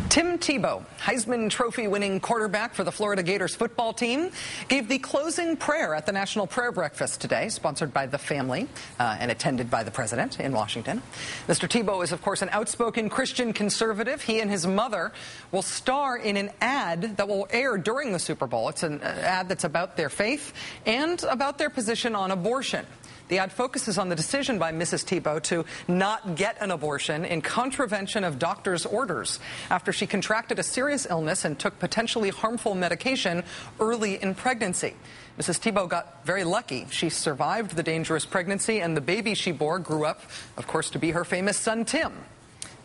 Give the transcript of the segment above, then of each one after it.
Tim Tebow, Heisman Trophy-winning quarterback for the Florida Gators football team, gave the closing prayer at the National Prayer Breakfast today, sponsored by the family and attended by the president in Washington. Mr. Tebow is, of course, an outspoken Christian conservative. He and his mother will star in an ad that will air during the Super Bowl. It's an ad that's about their faith and about their position on abortion. The ad focuses on the decision by Mrs. Tebow to not get an abortion in contravention of doctors' orders after she contracted a serious illness and took potentially harmful medication early in pregnancy. Mrs. Tebow got very lucky. She survived the dangerous pregnancy, and the baby she bore grew up, of course, to be her famous son, Tim.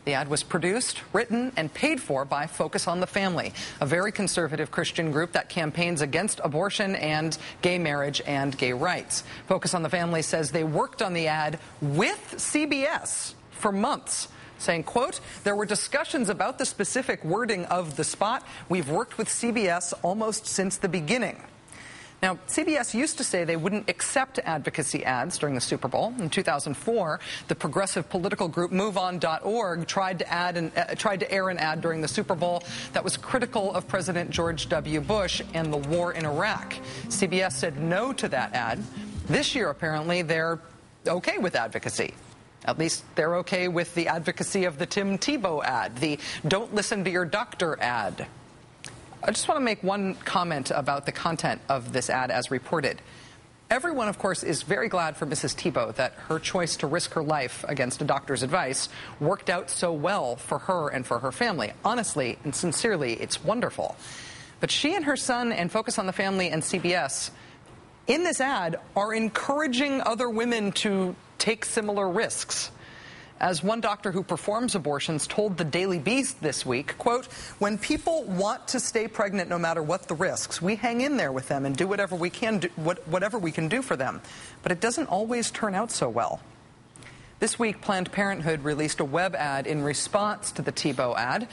The ad was produced, written, and paid for by Focus on the Family, a very conservative Christian group that campaigns against abortion and gay marriage and gay rights. Focus on the Family says they worked on the ad with CBS for months, saying, quote, "There were discussions about the specific wording of the spot. We've worked with CBS almost since the beginning." Now, CBS used to say they wouldn't accept advocacy ads during the Super Bowl. In 2004, the progressive political group MoveOn.org tried to air an ad during the Super Bowl that was critical of President George W. Bush and the war in Iraq. CBS said no to that ad. This year, apparently, they're okay with advocacy. At least they're okay with the advocacy of the Tim Tebow ad, the "Don't Listen to Your Doctor" ad. I just want to make one comment about the content of this ad as reported. Everyone, of course, is very glad for Mrs. Tebow that her choice to risk her life against a doctor's advice worked out so well for her and for her family. Honestly and sincerely, it's wonderful. But she and her son and Focus on the Family and CBS, in this ad, are encouraging other women to take similar risks. As one doctor who performs abortions told the Daily Beast this week, quote, "When people want to stay pregnant no matter what the risks, we hang in there with them and do whatever we can do for them. But it doesn't always turn out so well." This week, Planned Parenthood released a web ad in response to the Tebow ad.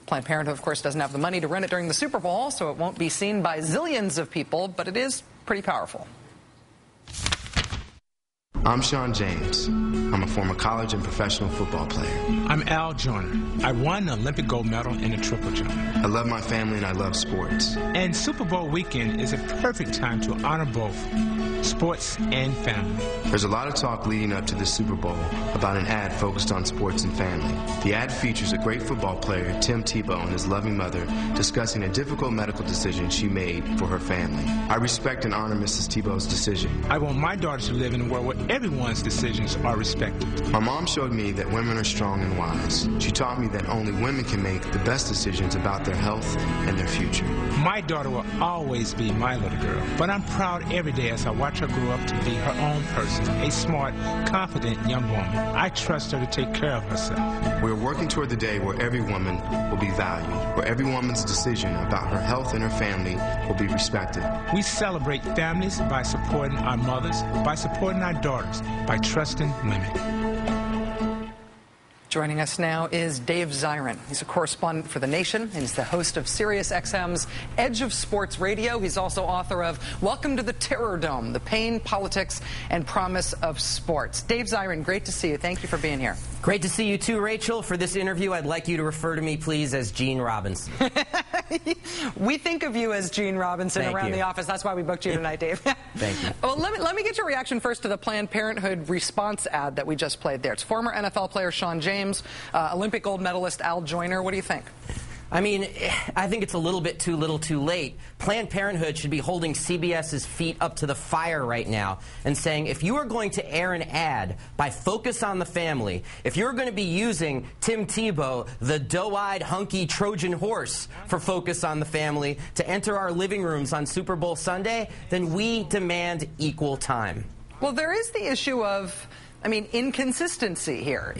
Planned Parenthood, of course, doesn't have the money to run it during the Super Bowl, so it won't be seen by zillions of people, but it is pretty powerful. I'm Sean James. I'm a former college and professional football player. I'm Al Joyner. I won the Olympic gold medal in the triple jump. I love my family and I love sports. And Super Bowl weekend is a perfect time to honor both sports and family. There's a lot of talk leading up to the Super Bowl about an ad focused on sports and family. The ad features a great football player, Tim Tebow, and his loving mother discussing a difficult medical decision she made for her family. I respect and honor Mrs. Tebow's decision. I want my daughter to live in a world where everyone's decisions are respected. My mom showed me that women are strong and wise. She taught me that only women can make the best decisions about their health and their future. My daughter will always be my little girl, but I'm proud every day as I watch her grow up to be her own person, a smart, confident young woman. I trust her to take care of herself. We're working toward the day where every woman will be valued, where every woman's decision about her health and her family will be respected. We celebrate families by supporting our mothers, by supporting our daughters, by trusting women. Joining us now is Dave Zirin. He's a correspondent for The Nation, and he's the host of SiriusXM's Edge of Sports Radio. He's also author of Welcome to the Terror Dome, The Pain, Politics, and Promise of Sports. Dave Zirin, great to see you. Thank you for being here. Great to see you too, Rachel. For this interview, I'd like you to refer to me, please, as Gene Robinson. We think of you as Gene Robinson around the office. That's why we booked you tonight, Dave. Thank you. Well, let me get your reaction first to the Planned Parenthood response ad that we just played there. It's former NFL player Sean James, Olympic gold medalist Al Joyner. What do you think? I mean, I think it's a little bit too little too late. Planned Parenthood should be holding CBS's feet up to the fire right now and saying, if you are going to air an ad by Focus on the Family, if you're going to be using Tim Tebow, the doe-eyed, hunky Trojan horse for Focus on the Family, to enter our living rooms on Super Bowl Sunday, then we demand equal time. Well, there is the issue of, I mean, inconsistency here.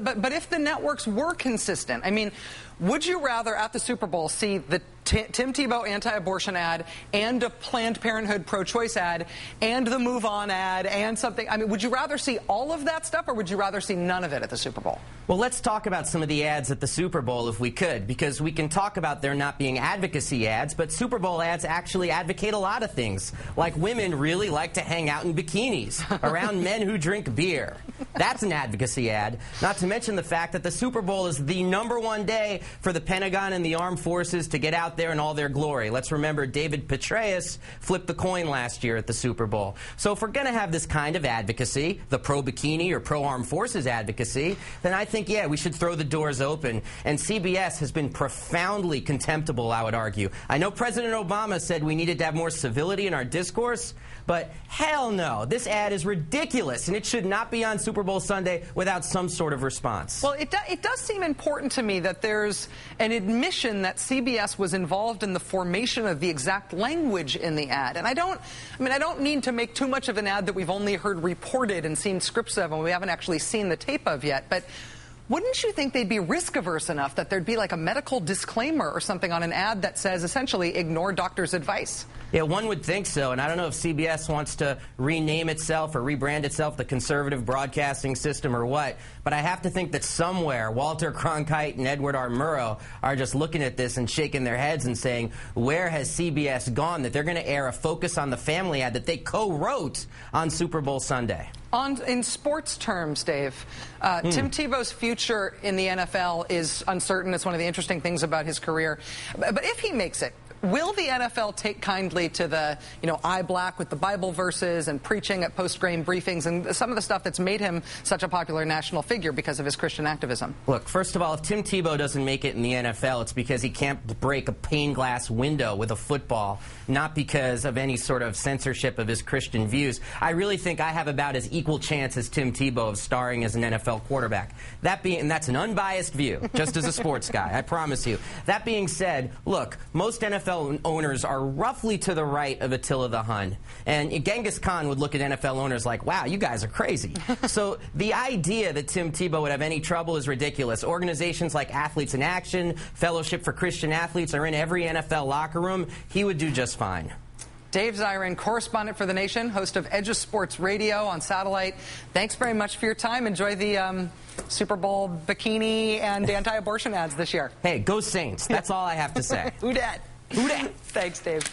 But if the networks were consistent, I mean, would you rather at the Super Bowl see the Tim Tebow anti-abortion ad and a Planned Parenthood pro-choice ad and the Move On ad and something? I mean, would you rather see all of that stuff, or would you rather see none of it at the Super Bowl? Well, let's talk about some of the ads at the Super Bowl if we could, because we can talk about there not being advocacy ads, but Super Bowl ads actually advocate a lot of things, like women really like to hang out in bikinis around men who drink beer. That's an advocacy ad, not to mention the fact that the Super Bowl is the #1 day for the Pentagon and the armed forces to get out there in all their glory. Let's remember David Petraeus flipped the coin last year at the Super Bowl. So if we're going to have this kind of advocacy, the pro-bikini or pro-armed forces advocacy, then I think, yeah, we should throw the doors open. And CBS has been profoundly contemptible, I would argue. I know President Obama said we needed to have more civility in our discourse, but hell no. This ad is ridiculous, and it should not be on Super Bowl Sunday without some sort of response. Well, it does seem important to me that there's an admission that CBS was involved in the formation of the exact language in the ad. And I don't need to make too much of an ad that we've only heard reported and seen scripts of and we haven't actually seen the tape of yet. But wouldn't you think they'd be risk-averse enough that there'd be like a medical disclaimer or something on an ad that says essentially ignore doctor's advice? Yeah, one would think so, and I don't know if CBS wants to rename itself or rebrand itself the conservative broadcasting system or what, but I have to think that somewhere Walter Cronkite and Edward R. Murrow are just looking at this and shaking their heads and saying, where has CBS gone that they're going to air a Focus on the Family ad that they co-wrote on Super Bowl Sunday? In sports terms, Dave, Tim Tebow's future in the NFL is uncertain. It's one of the interesting things about his career. But if he makes it, will the NFL take kindly to the, eye black with the Bible verses and preaching at post-game briefings and some of the stuff that's made him such a popular national figure because of his Christian activism? Look, first of all, if Tim Tebow doesn't make it in the NFL, it's because he can't break a pane glass window with a football, not because of any sort of censorship of his Christian views. I really think I have about as equal chance as Tim Tebow of starring as an NFL quarterback. And that's an unbiased view, just as a sports guy, I promise you. That being said, look, most NFL owners are roughly to the right of Attila the Hun. And Genghis Khan would look at NFL owners like, wow, you guys are crazy. So the idea that Tim Tebow would have any trouble is ridiculous. Organizations like Athletes in Action, Fellowship for Christian Athletes are in every NFL locker room. He would do just fine. Dave Zirin, correspondent for The Nation, host of Edge of Sports Radio on satellite. Thanks very much for your time. Enjoy the Super Bowl bikini and anti-abortion ads this year. Hey, go Saints. That's all I have to say. Who dat? Who dat? Thanks, Dave.